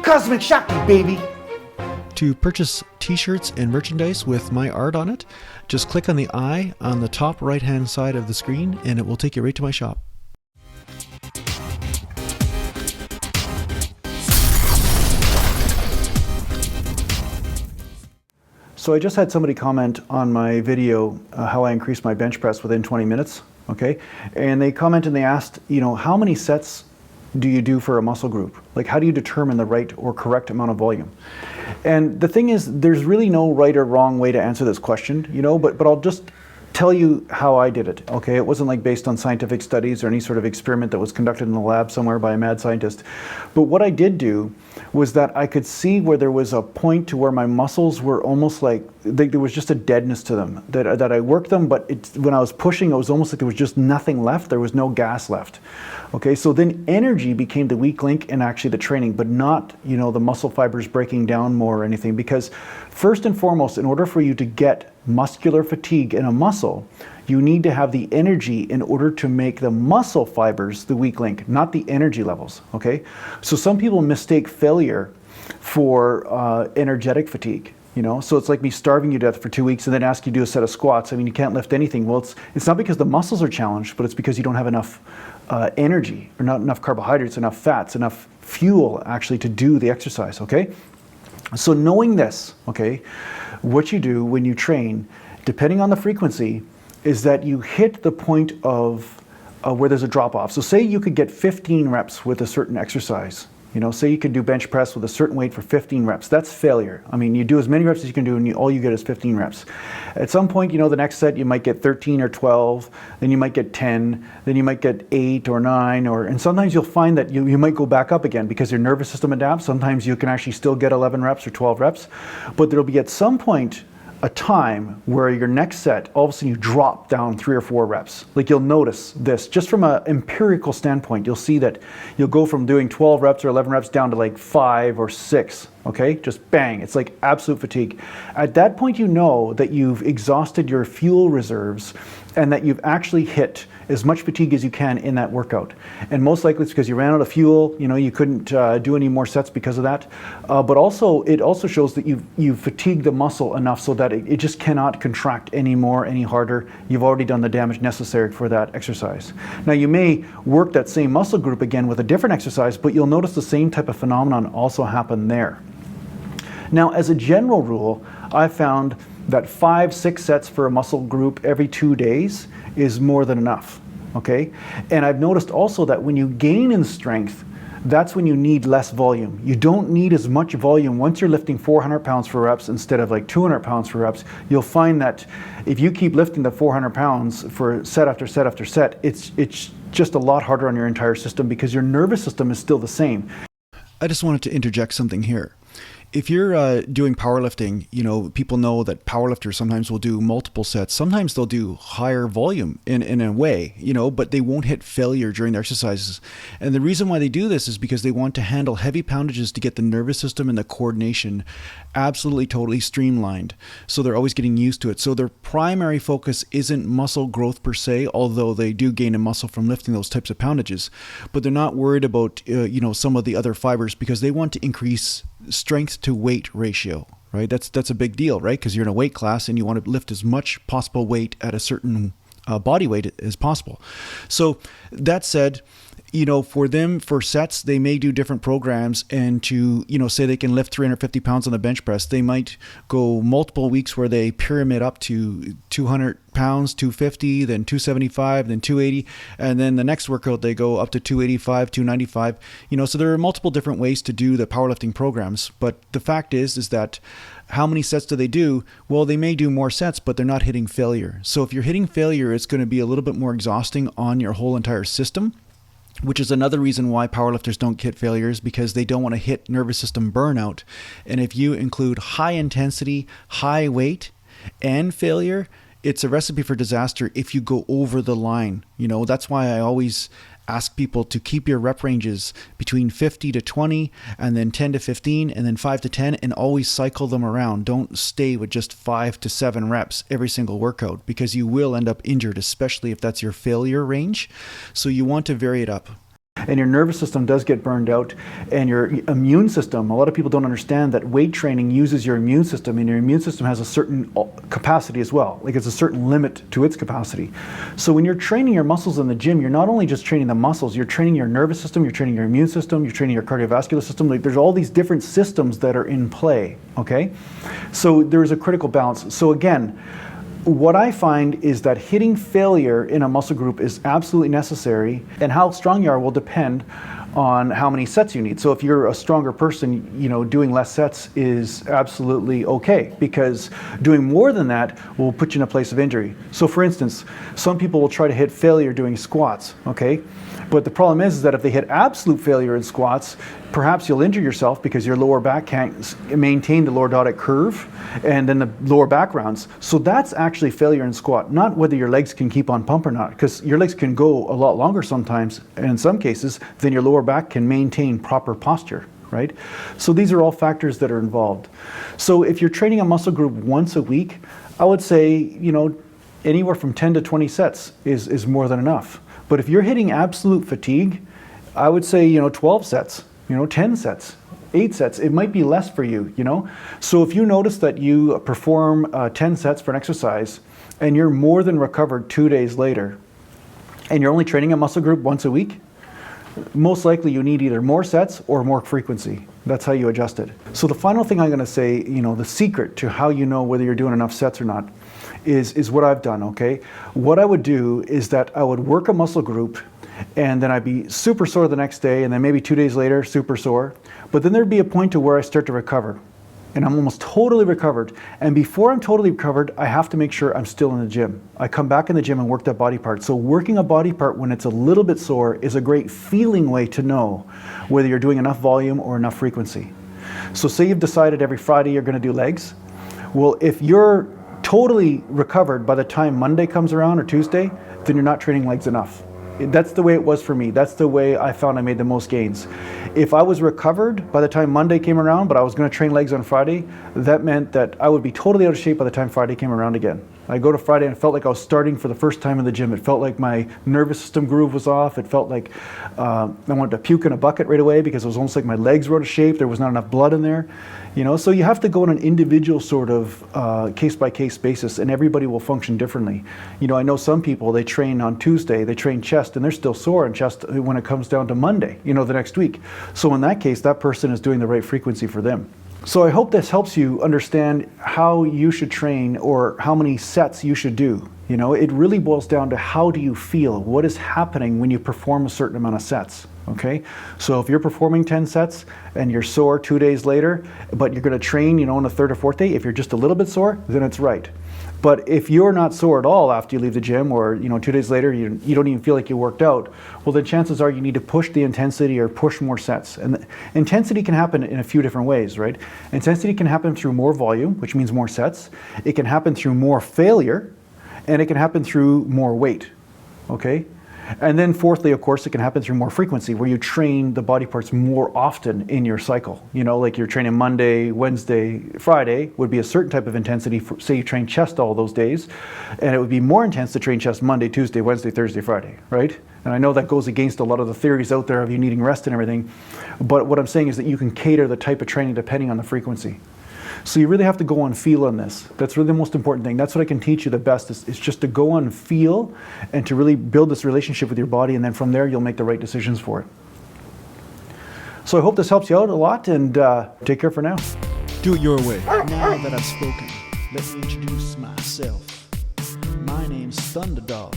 Cosmic Shakti, baby! To purchase t-shirts and merchandise with my art on it, just click on the eye on the top right hand side of the screen and it will take you right to my shop. So I just had somebody comment on my video how I increased my bench press within 20 minutes, okay? And they commented and they asked, you know, how many sets do you do for a muscle group? Like, how do you determine the right or correct amount of volume? And the thing is, there's really no right or wrong way to answer this question, you know, but I'll just tell you how I did it, okay? It wasn't like based on scientific studies or any sort of experiment that was conducted in the lab somewhere by a mad scientist. But what I did do was that I could see where there was a point to where my muscles were almost like, there was just a deadness to them, that I worked them, but when I was pushing, it was almost like there was just nothing left, there was no gas left. Okay, so then energy became the weak link in actually the training, but not, you know, the muscle fibers breaking down more or anything, because first and foremost, in order for you to get muscular fatigue in a muscle, you need to have the energy in order to make the muscle fibers the weak link, not the energy levels, okay? So some people mistake failure for energetic fatigue. You know, so it's like me starving you to death for 2 weeks and then ask you to do a set of squats. I mean, you can't lift anything. Well, it's not because the muscles are challenged, but it's because you don't have enough energy, or not enough carbohydrates, enough fats, enough fuel actually to do the exercise, okay? So knowing this, okay, what you do when you train, depending on the frequency, is that you hit the point of where there's a drop off. So say you could get 15 reps with a certain exercise. You know, say you could do bench press with a certain weight for 15 reps. That's failure. I mean, you do as many reps as you can do and all you get is 15 reps. At some point, you know, the next set you might get 13 or 12, then you might get 10, then you might get 8 or 9, and sometimes you'll find that you might go back up again because your nervous system adapts. Sometimes you can actually still get 11 reps or 12 reps, but there'll be at some point a time where your next set, all of a sudden you drop down 3 or 4 reps. Like, you'll notice this, just from an empirical standpoint, you'll see that you'll go from doing 12 reps or 11 reps down to like 5 or 6, okay? Just bang, it's like absolute fatigue. At that point, you know that you've exhausted your fuel reserves and that you've actually hit as much fatigue as you can in that workout. And most likely it's because you ran out of fuel, you know, you couldn't do any more sets because of that. But also, it also shows that you've fatigued the muscle enough so that it just cannot contract anymore, any harder. You've already done the damage necessary for that exercise. Now, you may work that same muscle group again with a different exercise, but you'll notice the same type of phenomenon also happen there. Now, as a general rule, I found that 5-6 sets for a muscle group every 2 days is more than enough, okay? And I've noticed also that when you gain in strength, that's when you need less volume. You don't need as much volume. Once you're lifting 400 pounds for reps instead of like 200 pounds for reps, you'll find that if you keep lifting the 400 pounds for set after set after set, it's just a lot harder on your entire system because your nervous system is still the same. I just wanted to interject something here. If you're doing powerlifting, you know, people know that powerlifters sometimes will do multiple sets. Sometimes they'll do higher volume in a way, you know, but they won't hit failure during their exercises. And the reason why they do this is because they want to handle heavy poundages to get the nervous system and the coordination absolutely totally streamlined. So they're always getting used to it. So their primary focus isn't muscle growth per se, although they do gain a muscle from lifting those types of poundages. But they're not worried about, you know, some of the other fibers because they want to increase strength to weight ratio, right? That's a big deal, right? Because you're in a weight class and you want to lift as much possible weight at a certain body weight as possible. So that said, you know, for them, for sets, they may do different programs, and to, you know, say they can lift 350 pounds on the bench press, they might go multiple weeks where they pyramid up to 200 pounds, 250, then 275, then 280, and then the next workout they go up to 285, 295, you know, so there are multiple different ways to do the powerlifting programs. But the fact is that how many sets do they do? Well, they may do more sets, but they're not hitting failure. So if you're hitting failure, it's going to be a little bit more exhausting on your whole entire system, which is another reason why powerlifters don't hit failures, because they don't want to hit nervous system burnout. And if you include high intensity, high weight, and failure, it's a recipe for disaster if you go over the line. You know, that's why I always ask people to keep your rep ranges between 50 to 20, and then 10 to 15, and then 5 to 10, and always cycle them around. Don't stay with just 5 to 7 reps every single workout, because you will end up injured, especially if that's your failure range. So you want to vary it up. and your nervous system does get burned out, and your immune system, a lot of people don't understand that weight training uses your immune system, and your immune system has a certain capacity as well. Like, it's a certain limit to its capacity. So when you're training your muscles in the gym, you're not only just training the muscles, you're training your nervous system, you're training your immune system, you're training your cardiovascular system. Like, there's all these different systems that are in play, okay? So there's a critical balance. So again, what I find is that hitting failure in a muscle group is absolutely necessary, and how strong you are will depend on how many sets you need. So if you're a stronger person, you know, doing less sets is absolutely okay, because doing more than that will put you in a place of injury. So for instance, some people will try to hit failure doing squats, okay? But the problem is that if they hit absolute failure in squats, perhaps you'll injure yourself because your lower back can't maintain the lordotic curve, and then the lower back rounds. So that's actually failure in squat, not whether your legs can keep on pump or not, because your legs can go a lot longer sometimes, and in some cases, than your lower back can maintain proper posture, right? So these are all factors that are involved. So if you're training a muscle group once a week, I would say, you know, anywhere from 10 to 20 sets is more than enough. But if you're hitting absolute fatigue, I would say, you know, 12 sets, you know, 10 sets, 8 sets. It might be less for you, you know. So if you notice that you perform 10 sets for an exercise and you're more than recovered 2 days later, and you're only training a muscle group once a week, most likely you need either more sets or more frequency. That's how you adjust it. So the final thing I'm going to say, you know, the secret to how you know whether you're doing enough sets or not is what I've done, okay? What I would do is that I would work a muscle group, and then I'd be super sore the next day, and then maybe 2 days later, super sore. But then there'd be a point to where I start to recover, and I'm almost totally recovered. And before I'm totally recovered, I have to make sure I'm still in the gym. I come back in the gym and work that body part. So working a body part when it's a little bit sore is a great feeling way to know whether you're doing enough volume or enough frequency. So say you've decided every Friday you're going to do legs. Well, if you're totally recovered by the time Monday comes around or Tuesday, then you're not training legs enough. That's the way it was for me. That's the way I found I made the most gains. If I was recovered by the time Monday came around, but I was going to train legs on Friday, that meant that I would be totally out of shape by the time Friday came around again. I go to Friday and it felt like I was starting for the first time in the gym. It felt like my nervous system groove was off. It felt like I wanted to puke in a bucket right away, because it was almost like my legs were out of shape. There was not enough blood in there. You know, so you have to go on an individual sort of case-by-case basis, and everybody will function differently. You know, I know some people, they train on Tuesday, they train chest, and they're still sore in chest when it comes down to Monday, you know, the next week. So in that case, that person is doing the right frequency for them. So I hope this helps you understand how you should train, or how many sets you should do. You know, it really boils down to how do you feel? What is happening when you perform a certain amount of sets? Okay, so if you're performing 10 sets and you're sore 2 days later, but you're going to train, you know, on the third or fourth day, if you're just a little bit sore, then it's right. But if you're not sore at all after you leave the gym, or, you know, 2 days later you don't even feel like you worked out, well, then chances are you need to push the intensity or push more sets. And the intensity can happen in a few different ways, right? Intensity can happen through more volume, which means more sets. It can happen through more failure, and it can happen through more weight, okay? And then fourthly, of course, it can happen through more frequency, where you train the body parts more often in your cycle. You know, like you're training Monday, Wednesday, Friday would be a certain type of intensity. For, say you train chest all those days, and it would be more intense to train chest Monday, Tuesday, Wednesday, Thursday, Friday, right? And I know that goes against a lot of the theories out there of you needing rest and everything. But what I'm saying is that you can cater the type of training depending on the frequency. So you really have to go on feel on this. That's really the most important thing. That's what I can teach you the best, is just to go on feel and to really build this relationship with your body, and then from there you'll make the right decisions for it. So I hope this helps you out a lot, and take care for now. Do it your way. Now that I've spoken, let me introduce myself. My name's Thunderdog.